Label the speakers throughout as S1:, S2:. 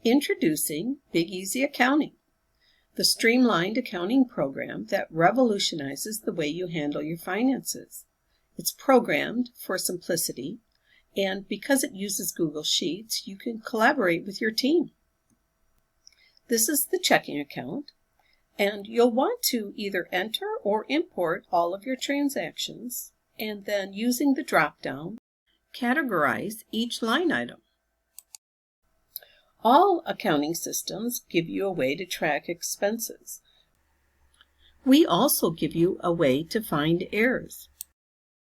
S1: Introducing Big Easy Accounting, the streamlined accounting program that revolutionizes the way you handle your finances. It's programmed for simplicity, and because it uses Google Sheets, you can collaborate with your team. This is the checking account, and you'll want to either enter or import all of your transactions, and then using the drop-down, categorize each line item. All accounting systems give you a way to track expenses. We also give you a way to find errors.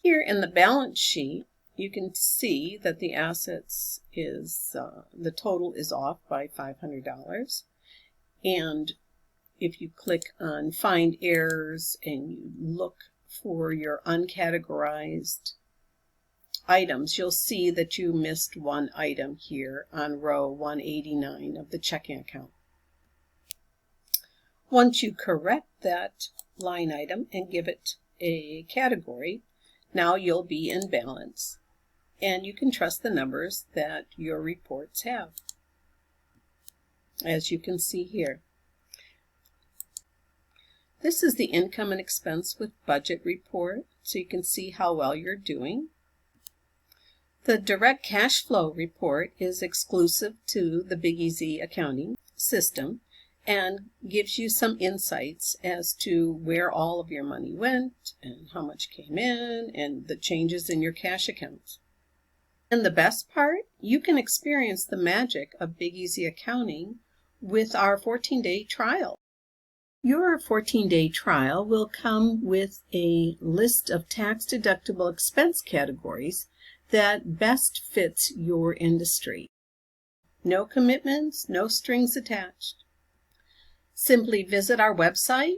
S1: Here in the balance sheet, you can see that the assets is, the total is off by $500. And if you click on Find Errors and you look for your uncategorized items, you'll see that you missed one item here on row 189 of the checking account. Once you correct that line item and give it a category, now you'll be in balance, and you can trust the numbers that your reports have, as you can see here. This is the income and expense with budget report, so you can see how well you're doing. The direct cash flow report is exclusive to the Big Easy accounting system and gives you some insights as to where all of your money went and how much came in and the changes in your cash accounts. And the best part, you can experience the magic of Big Easy accounting with our 14-day trial. Your 14-day trial will come with a list of tax-deductible expense categories that best fits your industry. No commitments, no strings attached. Simply visit our website,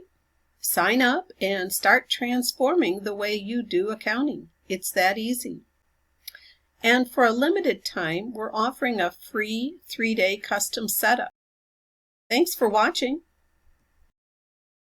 S1: sign up, and start transforming the way you do accounting. It's that easy. And for a limited time, we're offering a free 3-day custom setup. Thanks for watching.